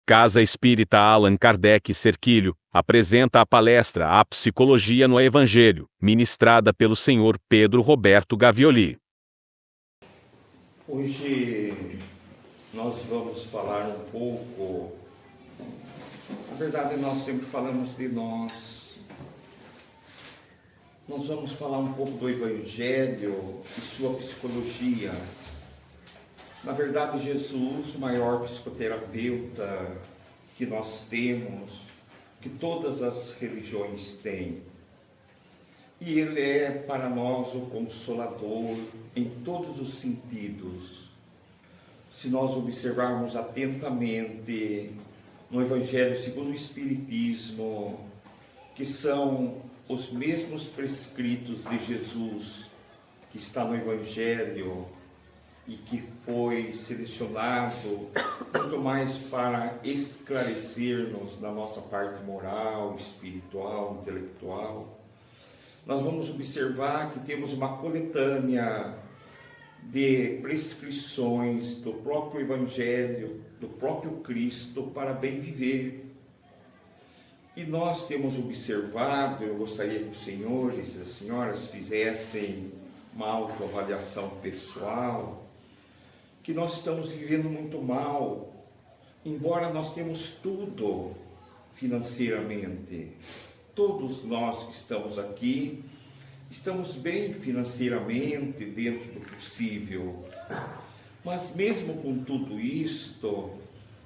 Casa Espírita Allan Kardec Cerquilho apresenta a palestra A Psicologia no Evangelho, ministrada pelo Sr. Pedro Roberto Gavioli. Hoje nós vamos falar um pouco, na verdade nós sempre falamos de nós vamos falar um pouco do Evangelho e sua psicologia. Na verdade, Jesus, o maior psicoterapeuta que nós temos, que todas as religiões têm. E Ele é para nós o Consolador em todos os sentidos. Se nós observarmos atentamente no Evangelho segundo o Espiritismo, que são os mesmos prescritos de Jesus, que está no Evangelho, e que foi selecionado muito mais para esclarecer-nos na nossa parte moral, espiritual, intelectual, nós vamos observar que temos uma coletânea de prescrições do próprio Evangelho, do próprio Cristo para bem viver. E nós temos observado, eu gostaria que os senhores e as senhoras fizessem uma autoavaliação pessoal, que nós estamos vivendo muito mal, embora nós temos tudo financeiramente. Todos nós que estamos aqui, estamos bem financeiramente dentro do possível. Mas mesmo com tudo isto,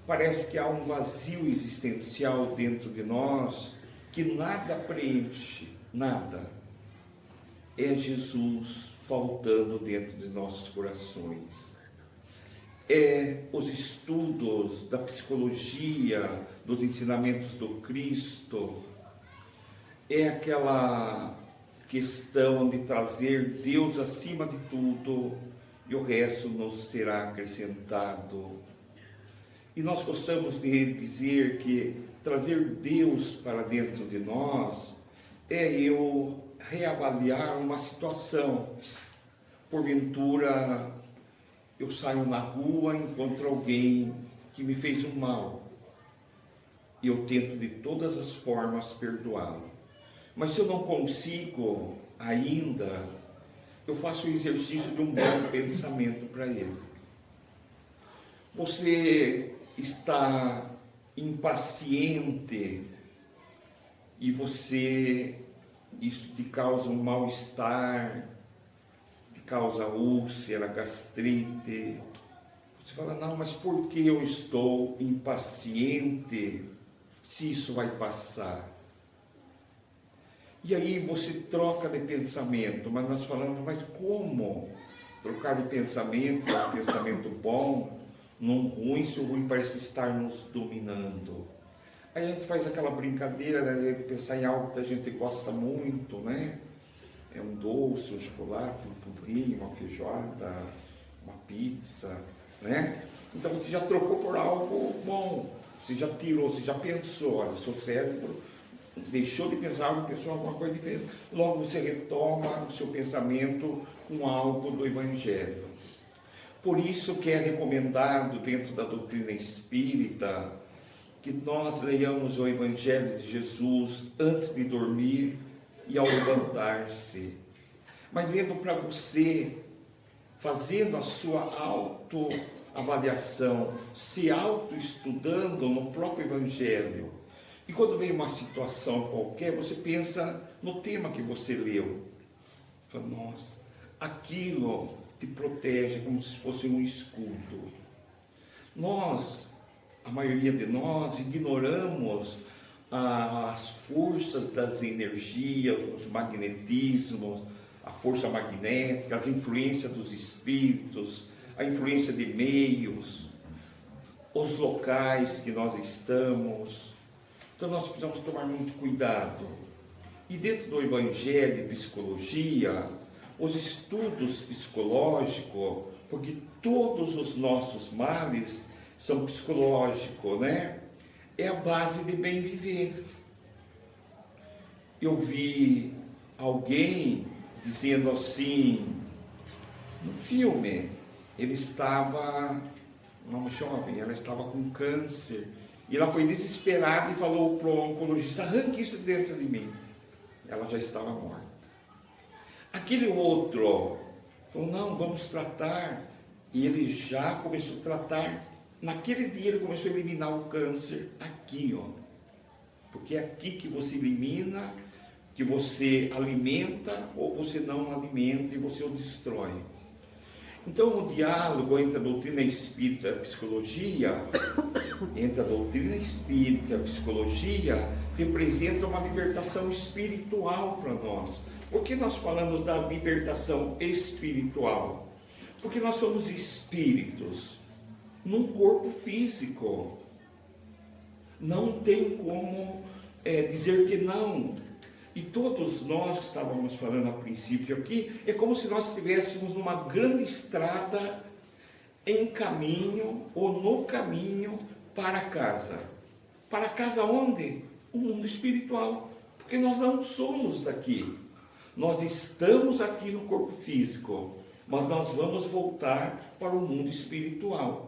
parece que há um vazio existencial dentro de nós que nada preenche, nada. É Jesus faltando dentro de nossos corações. É os estudos da psicologia, dos ensinamentos do Cristo, é aquela questão de trazer Deus acima de tudo e o resto nos será acrescentado. E nós gostamos de dizer que trazer Deus para dentro de nós é eu reavaliar uma situação. Porventura, eu saio na rua e encontro alguém que me fez um mal. E eu tento de todas as formas perdoá-lo. Mas se eu não consigo ainda, eu faço o exercício de um bom pensamento para ele. Você está impaciente e isso te causa um mal-estar, causa úlcera, gastrite. Você fala, não, mas por que eu estou impaciente se isso vai passar? E aí você troca de pensamento, mas nós falamos, mas como trocar de pensamento, um pensamento bom, num ruim, se o ruim parece estar nos dominando? Aí a gente faz aquela brincadeira, né, de pensar em algo que a gente gosta muito, né? É um doce, um chocolate, um pudim, uma feijoada, uma pizza, né? Então você já trocou por algo bom, você já tirou, você já pensou, olha, o seu cérebro deixou de pensar algo, pensou alguma coisa diferente. Logo você retoma o seu pensamento com algo do Evangelho. Por isso que é recomendado dentro da doutrina espírita que nós leiamos o Evangelho de Jesus antes de dormir e ao levantar-se, mas lendo para você, fazendo a sua autoavaliação, se autoestudando no próprio Evangelho. E quando vem uma situação qualquer, você pensa no tema que você leu. Fala, nossa, aquilo te protege como se fosse um escudo. A maioria de nós, ignoramos as forças das energias, os magnetismos, a força magnética, as influências dos espíritos, a influência de meios, os locais que nós estamos. Então nós precisamos tomar muito cuidado. E dentro do Evangelho e Psicologia, os estudos psicológicos, porque todos os nossos males são psicológicos, né? É a base de bem viver. Eu vi alguém dizendo assim, no filme, uma jovem, ela estava com câncer E ela foi desesperada e falou para o oncologista: arranque isso dentro de mim. Ela já estava morta. Aquele outro falou: não, vamos tratar. E ele já começou a tratar. Naquele dia ele começou a eliminar o câncer aqui, ó. Porque é aqui que você elimina, que você alimenta, ou você não alimenta e você o destrói. Então o diálogo entre a doutrina espírita e a psicologia, representa uma libertação espiritual para nós. Por que nós falamos da libertação espiritual? Porque nós somos espíritos num corpo físico. Não tem como dizer que não. E todos nós que estávamos falando a princípio aqui, é como se nós estivéssemos numa grande estrada em caminho ou no caminho para casa. Para casa onde? O mundo espiritual. Porque nós não somos daqui. Nós estamos aqui no corpo físico, mas nós vamos voltar para o mundo espiritual.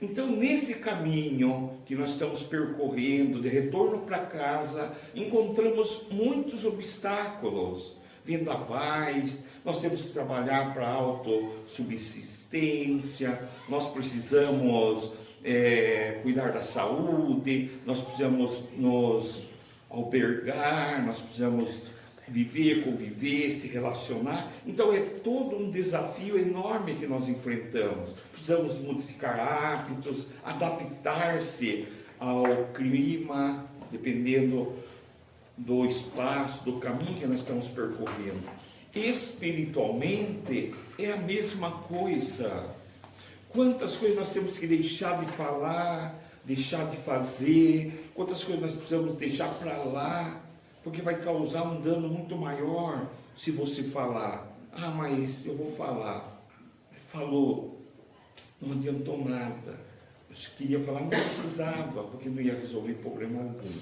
Então, nesse caminho que nós estamos percorrendo, de retorno para casa, encontramos muitos obstáculos, vendavais, nós temos que trabalhar para a autossubsistência, nós precisamos cuidar da saúde, nós precisamos nos albergar, nós precisamos viver, conviver, se relacionar. Então é todo um desafio enorme que nós enfrentamos. Precisamos modificar hábitos, adaptar-se ao clima, dependendo do espaço, do caminho que nós estamos percorrendo. Espiritualmente é a mesma coisa. Quantas coisas nós temos que deixar de falar, deixar de fazer, quantas coisas nós precisamos deixar para lá, porque vai causar um dano muito maior se você falar. Ah, mas eu vou falar. Falou, não adiantou nada. Eu queria falar, não precisava, porque não ia resolver problema algum.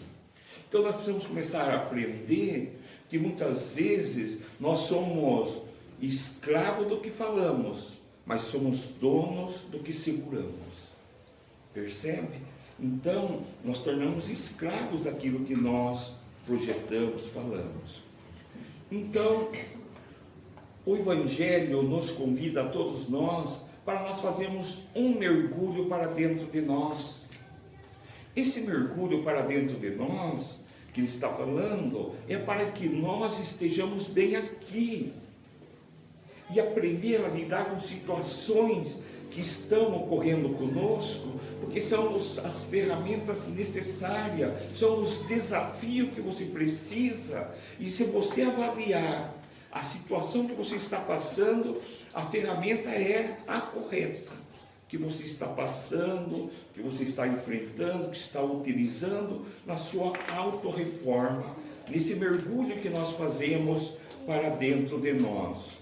Então nós precisamos começar a aprender que muitas vezes nós somos escravos do que falamos, mas somos donos do que seguramos. Percebe? Então nós tornamos escravos daquilo que nós projetamos, falamos. Então, o Evangelho nos convida a todos nós para nós fazermos um mergulho para dentro de nós. Esse mergulho para dentro de nós, que ele está falando, é para que nós estejamos bem aqui e aprender a lidar com situações que estão ocorrendo conosco, porque são as ferramentas necessárias, são os desafios que você precisa. E se você avaliar a situação que você está passando, a ferramenta é a correta, que você está passando, que você está enfrentando, que está utilizando na sua autorreforma, nesse mergulho que nós fazemos para dentro de nós.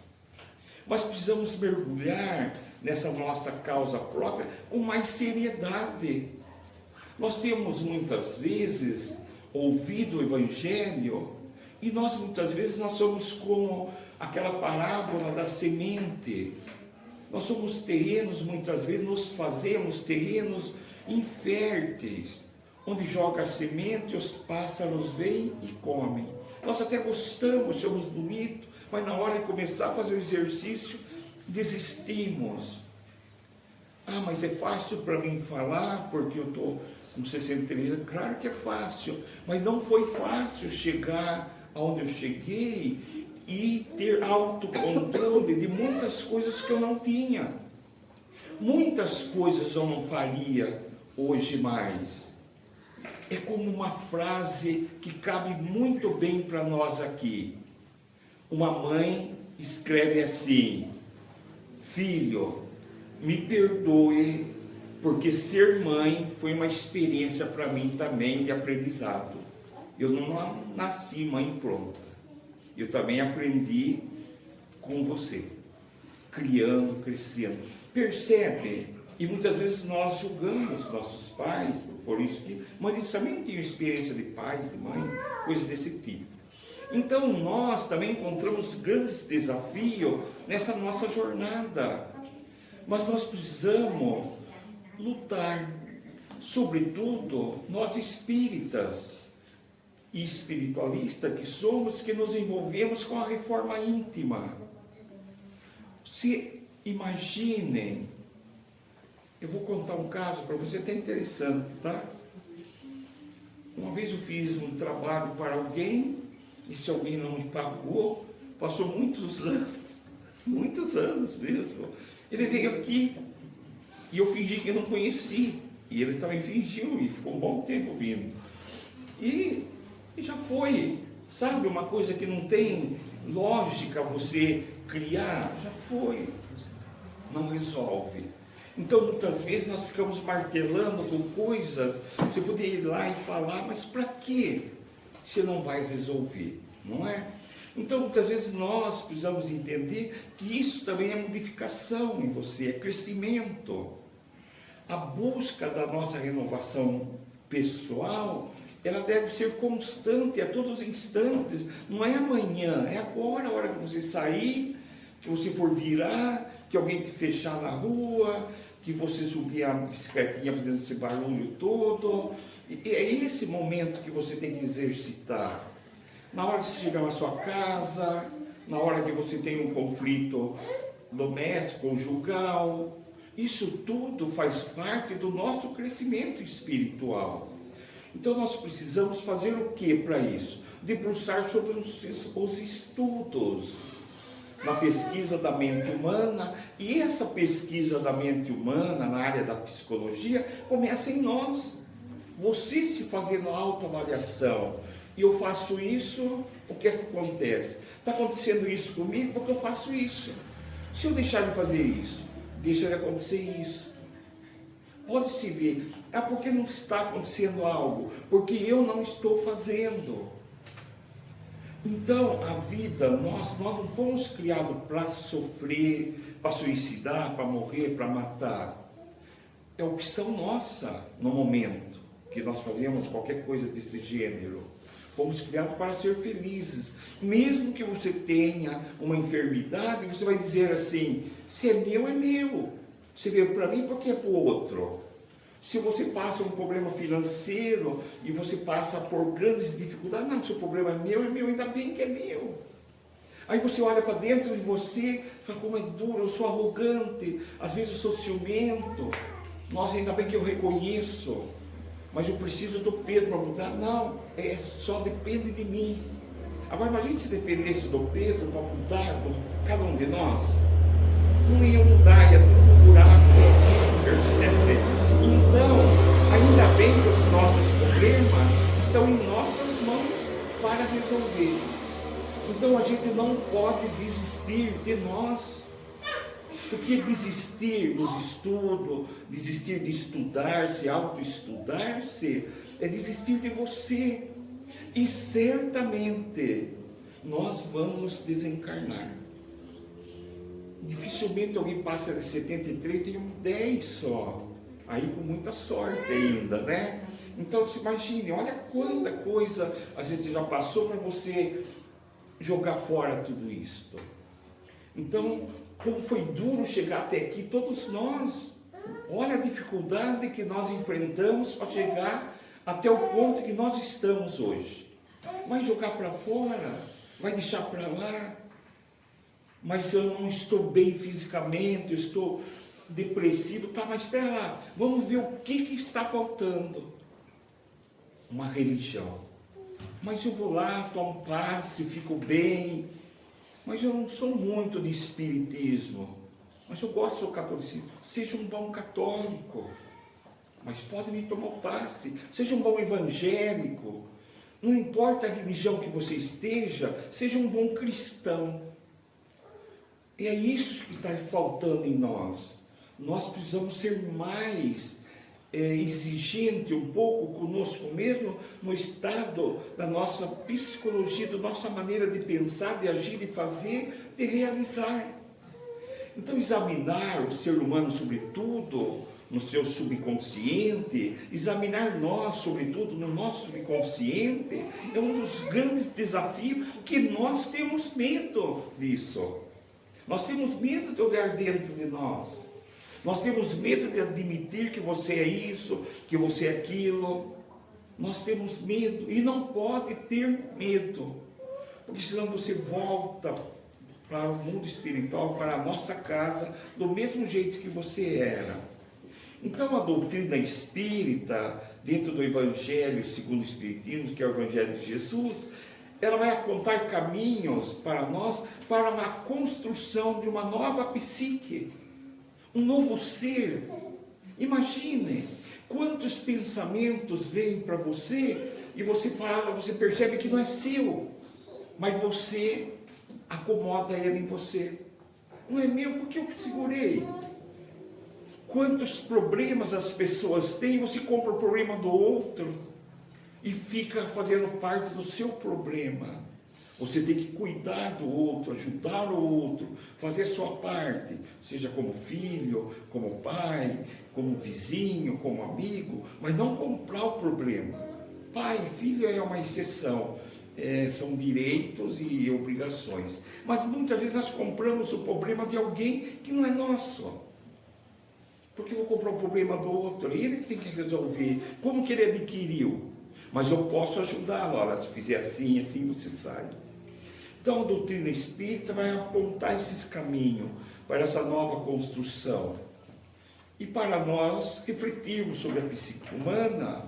Mas precisamos mergulhar nessa nossa causa própria com mais seriedade. Nós temos muitas vezes ouvido o Evangelho e nós muitas vezes nós somos como aquela parábola da semente. Nós somos terrenos, muitas vezes nos fazemos terrenos inférteis, onde joga a semente, os pássaros vêm e comem. Nós até gostamos, achamos bonito, mas na hora de começar a fazer o exercício, desistimos. Ah, mas é fácil para mim falar, porque eu estou com 63 anos. Claro que é fácil, mas não foi fácil chegar aonde eu cheguei e ter autocontrole de muitas coisas que eu não tinha. Muitas coisas eu não faria hoje mais. É como uma frase que cabe muito bem para nós aqui. Uma mãe escreve assim: filho, me perdoe, porque ser mãe foi uma experiência para mim também de aprendizado. Eu não nasci mãe pronta. Eu também aprendi com você, criando, crescendo. Percebe? E muitas vezes nós julgamos nossos pais, por isso que, mas eles também tinham experiência de pai, de mãe, coisas desse tipo. Então nós também encontramos grandes desafios nessa nossa jornada. Mas nós precisamos lutar. sobretudo nós espíritas e espiritualistas que somos, que nos envolvemos com a reforma íntima. Se imaginem, eu vou contar um caso para você, até interessante, tá? Uma vez eu fiz um trabalho para alguém, e se alguém não me pagou, passou muitos anos mesmo. Ele veio aqui e eu fingi que não conheci, e ele também fingiu, e ficou um bom tempo vindo. E já foi, sabe, uma coisa que não tem lógica você criar, já foi, não resolve. Então, muitas vezes nós ficamos martelando com coisas, você poderia ir lá e falar, mas para quê? Você não vai resolver, não é? Então, muitas vezes nós precisamos entender que isso também é modificação em você, é crescimento. A busca da nossa renovação pessoal, ela deve ser constante a todos os instantes, não é amanhã, é agora, a hora que você sair, que você for virar, que alguém te fechar na rua, que você subir a bicicletinha fazendo esse barulho todo. E é esse momento que você tem que exercitar. Na hora que você chegar na sua casa, na hora que você tem um conflito doméstico, conjugal, isso tudo faz parte do nosso crescimento espiritual. Então nós precisamos fazer o que para isso? Debruçar sobre os estudos, na pesquisa da mente humana, e essa pesquisa da mente humana, na área da psicologia, começa em nós. Você se fazendo autoavaliação, e eu faço isso, o que é que acontece? Está acontecendo isso comigo porque eu faço isso. Se eu deixar de fazer isso, deixa de acontecer isso. Pode-se ver, porque não está acontecendo algo, porque eu não estou fazendo. Então, a vida, nós não fomos criados para sofrer, para suicidar, para morrer, para matar. É opção nossa no momento que nós fazemos qualquer coisa desse gênero. Fomos criados para ser felizes. Mesmo que você tenha uma enfermidade, você vai dizer assim, se é meu, é meu. Se veio para mim, porque é para o outro. Se você passa um problema financeiro e você passa por grandes dificuldades, não, seu problema é meu, ainda bem que é meu. Aí você olha para dentro de você e fala, como é duro, eu sou arrogante, às vezes eu sou ciumento. Nossa, ainda bem que eu reconheço, mas eu preciso do Pedro para mudar. Não, só depende de mim. Agora imagine se dependesse do Pedro para mudar cada um de nós. Não ia mudar, ia tudo buraco, percebe? Então, ainda bem que os nossos problemas estão em nossas mãos para resolver. Então a gente não pode desistir de nós. Porque desistir dos estudos, desistir de estudar-se, autoestudar-se, é desistir de você. E certamente nós vamos desencarnar. Dificilmente alguém passa de 73 e tem 10 só. Aí com muita sorte ainda, né? Então se imagine, olha quanta coisa a gente já passou para você jogar fora tudo isso. Então, como foi duro chegar até aqui, todos nós. Olha a dificuldade que nós enfrentamos para chegar até o ponto que nós estamos hoje. Vai jogar para fora, vai deixar para lá. Mas eu não estou bem fisicamente, eu estou depressivo, tá, mas espera lá, vamos ver o que está faltando. Uma religião. Mas eu vou lá, tomo passe, fico bem, mas eu não sou muito de espiritismo, mas eu gosto do catolicismo. Seja um bom católico, mas pode me tomar passe. Seja um bom evangélico, não importa a religião que você esteja, seja um bom cristão. E é isso que está faltando em nós. Nós precisamos ser mais exigente um pouco conosco mesmo, no estado da nossa psicologia, da nossa maneira de pensar, de agir, de fazer, de realizar. Então, examinar o ser humano, sobretudo, no seu subconsciente, examinar nós, sobretudo, no nosso subconsciente, é um dos grandes desafios que nós temos medo disso. Nós temos medo de olhar dentro de nós. Nós temos medo de admitir que você é isso, que você é aquilo. Nós temos medo e não pode ter medo, porque senão você volta para o mundo espiritual, para a nossa casa, do mesmo jeito que você era. Então a doutrina espírita, dentro do Evangelho segundo o Espiritismo, que é o Evangelho de Jesus, ela vai apontar caminhos para nós, para uma construção de uma nova psique, um novo ser. Imagine quantos pensamentos vêm para você e você fala, você percebe que não é seu, mas você acomoda ele em você. Não é meu porque eu segurei. Quantos problemas as pessoas têm, você compra o problema do outro e fica fazendo parte do seu problema. Você tem que cuidar do outro, ajudar o outro, fazer a sua parte, seja como filho, como pai, como vizinho, como amigo, mas não comprar o problema. Pai e filho é uma exceção, são direitos e obrigações. Mas muitas vezes nós compramos o problema de alguém que não é nosso. Porque eu vou comprar o problema do outro, ele que tem que resolver. Como que ele adquiriu? Mas eu posso ajudá-lo. Olha, se fizer assim, assim você sai. Então a doutrina espírita vai apontar esses caminhos para essa nova construção. E para nós refletirmos sobre a psique humana,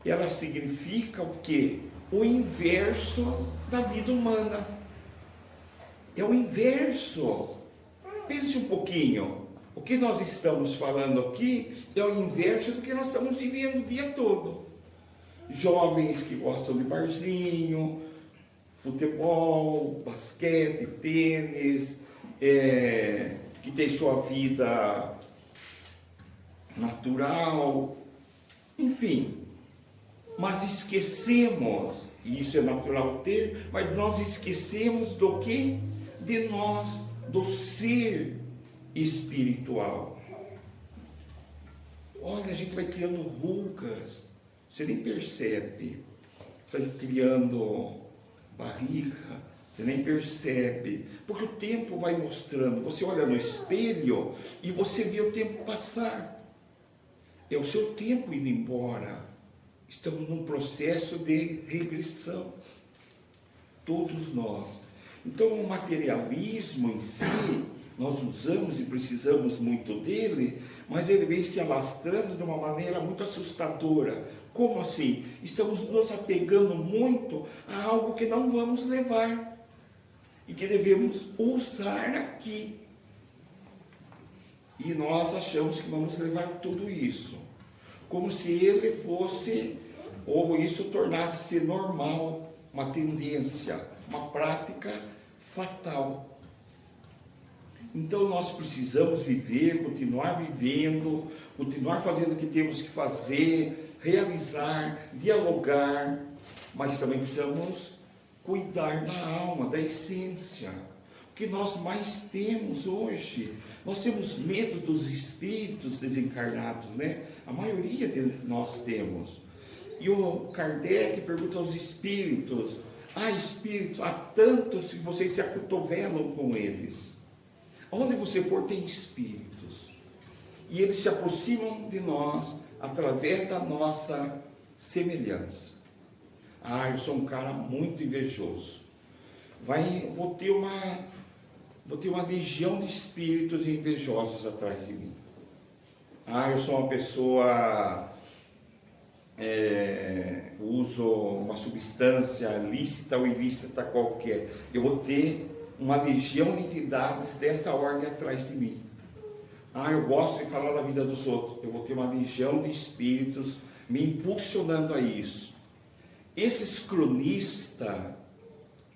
ela significa o quê? O inverso da vida humana. É o inverso. Pense um pouquinho. O que nós estamos falando aqui é o inverso do que nós estamos vivendo o dia todo. Jovens que gostam de barzinho, futebol, basquete, tênis, que tem sua vida natural, enfim. Mas esquecemos, e isso é natural ter, mas nós esquecemos do que? De nós, do ser espiritual. Olha, a gente vai criando rugas, você nem percebe, vai criando barriga, você nem percebe, porque o tempo vai mostrando. Você olha no espelho e você vê o tempo passar, é o seu tempo indo embora. Estamos num processo de regressão, todos nós. Então o materialismo em si, nós usamos e precisamos muito dele, mas ele vem se alastrando de uma maneira muito assustadora. Como assim? Estamos nos apegando muito a algo que não vamos levar e que devemos usar aqui. E nós achamos que vamos levar tudo isso, como se ele fosse, ou isso tornasse normal, uma tendência, uma prática fatal. Então nós precisamos viver, continuar vivendo, continuar fazendo o que temos que fazer, realizar, dialogar, mas também precisamos cuidar da alma, da essência. O que nós mais temos hoje, nós temos medo dos espíritos desencarnados, né? A maioria de nós temos. E o Kardec pergunta aos espíritos: espíritos, há tantos que vocês se acotovelam com eles. Onde você for tem espíritos, e eles se aproximam de nós através da nossa semelhança. Eu sou um cara muito invejoso, vou ter uma legião de espíritos invejosos atrás de mim. Eu sou uma pessoa, uso uma substância lícita ou ilícita qualquer, eu vou ter uma legião de entidades desta ordem atrás de mim. Eu gosto de falar da vida dos outros, eu vou ter uma legião de espíritos me impulsionando a isso. Esses cronistas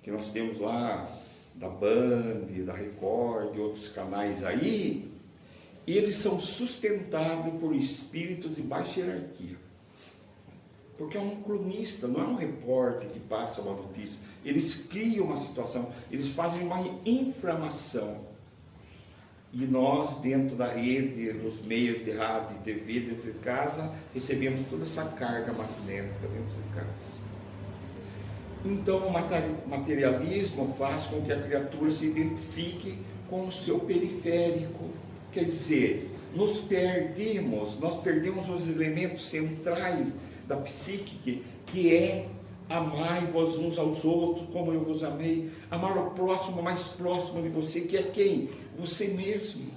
que nós temos lá, da Band, da Record, e outros canais aí, eles são sustentados por espíritos de baixa hierarquia. Porque é um cronista, não é um repórter que passa uma notícia. Eles criam uma situação, eles fazem uma inflamação. E nós, dentro da rede, nos meios de rádio e TV, dentro de casa, recebemos toda essa carga magnética dentro de casa. Então, o materialismo faz com que a criatura se identifique com o seu periférico. Quer dizer, nos perdemos, nós perdemos os elementos centrais da psique, que é amai-vos uns aos outros como eu vos amei, amar o próximo mais próximo de você, que é quem? Você mesmo.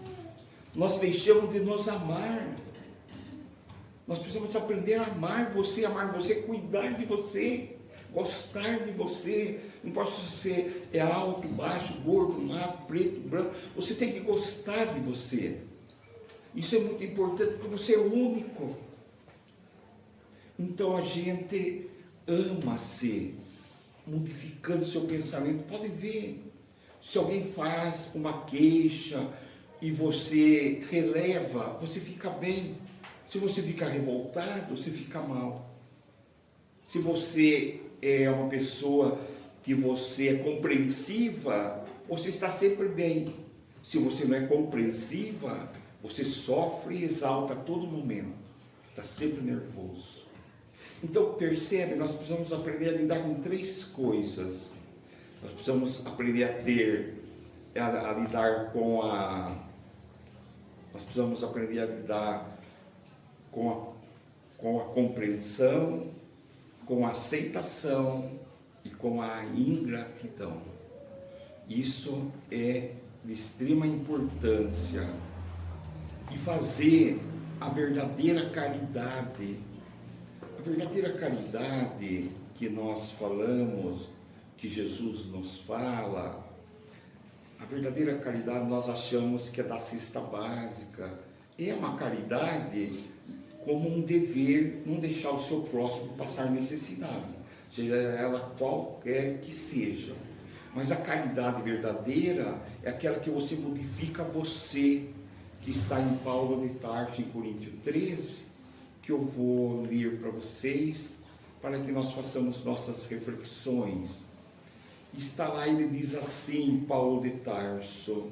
Nós deixamos de nos amar. Nós precisamos aprender a amar você, cuidar de você, gostar de você. Não importa se você é alto, baixo, gordo, magro, preto, branco, você tem que gostar de você. Isso é muito importante, porque você é único. Então a gente ama-se, modificando seu pensamento. Pode ver, se alguém faz uma queixa e você releva, você fica bem. Se você fica revoltado, você fica mal. Se você é uma pessoa que você é compreensiva, você está sempre bem. Se você não é compreensiva, você sofre e exalta a todo momento. Está sempre nervoso. Então, percebe, nós precisamos aprender a lidar com três coisas. Nós precisamos aprender a lidar com a... Nós precisamos aprender a lidar com a compreensão, com a aceitação e com a ingratidão. Isso é de extrema importância. E fazer a verdadeira caridade. A verdadeira caridade que nós falamos, que Jesus nos fala, a verdadeira caridade nós achamos que é da cesta básica. É uma caridade como um dever, não deixar o seu próximo passar necessidade, seja ela qualquer que seja. Mas a caridade verdadeira é aquela que você modifica você, que está em Paulo de Tarso, em Coríntios 13, que eu vou ler para vocês, para que nós façamos nossas reflexões. Está lá, ele diz assim, Paulo de Tarso: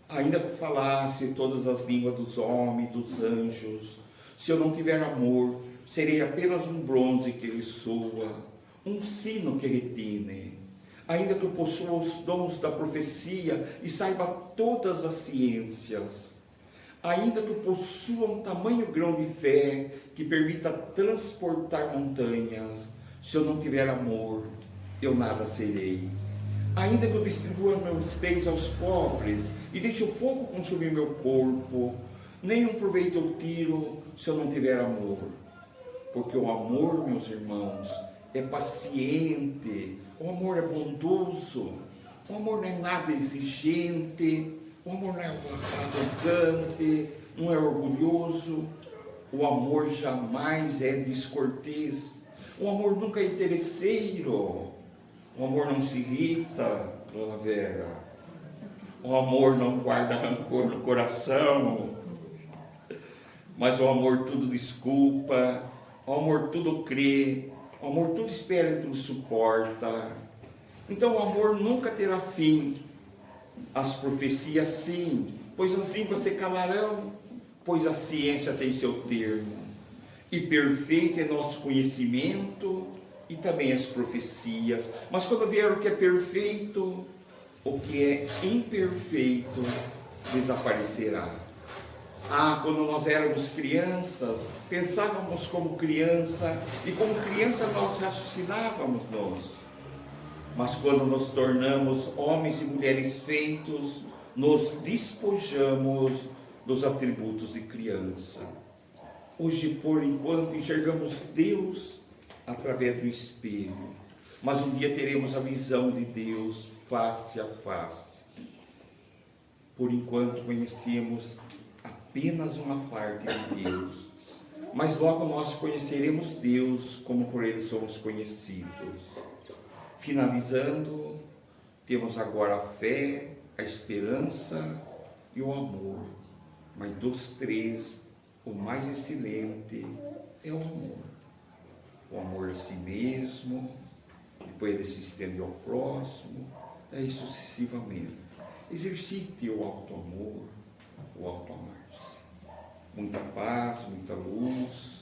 ainda que falasse todas as línguas dos homens e dos anjos, se eu não tiver amor, serei apenas um bronze que ressoa, um sino que retine. Ainda que eu possua os dons da profecia e saiba todas as ciências, ainda que eu possua um tamanho grão de fé que permita transportar montanhas, se eu não tiver amor, eu nada serei. Ainda que eu distribua meus bens aos pobres e deixe o fogo consumir meu corpo, nenhum proveito eu tiro se eu não tiver amor. Porque o amor, meus irmãos, é paciente, o amor é bondoso, o amor não é nada exigente, o amor não é arrogante, não é orgulhoso, o amor jamais é descortês, o amor nunca é interesseiro, o amor não se irrita, Dona Vera, o amor não guarda rancor no coração, mas o amor tudo desculpa, o amor tudo crê, o amor tudo espera e tudo suporta. Então o amor nunca terá fim. As profecias sim, pois as línguas se calarão, pois a ciência tem seu termo. E perfeito é nosso conhecimento e também as profecias. Mas quando vier o que é perfeito, o que é imperfeito desaparecerá. Quando nós éramos crianças, pensávamos como criança, e como criança nós raciocinávamos nós. Mas quando nos tornamos homens e mulheres feitos, nos despojamos dos atributos de criança. Hoje, por enquanto, enxergamos Deus através do espelho, mas um dia teremos a visão de Deus face a face. Por enquanto conhecemos apenas uma parte de Deus, mas logo nós conheceremos Deus como por Ele somos conhecidos. Finalizando, temos agora a fé, a esperança e o amor, mas dos três, o mais excelente é o amor. O amor a si mesmo, depois ele se estende ao próximo, aí sucessivamente. Exercite o auto-amor, o auto-amar-se. Muita paz, muita luz.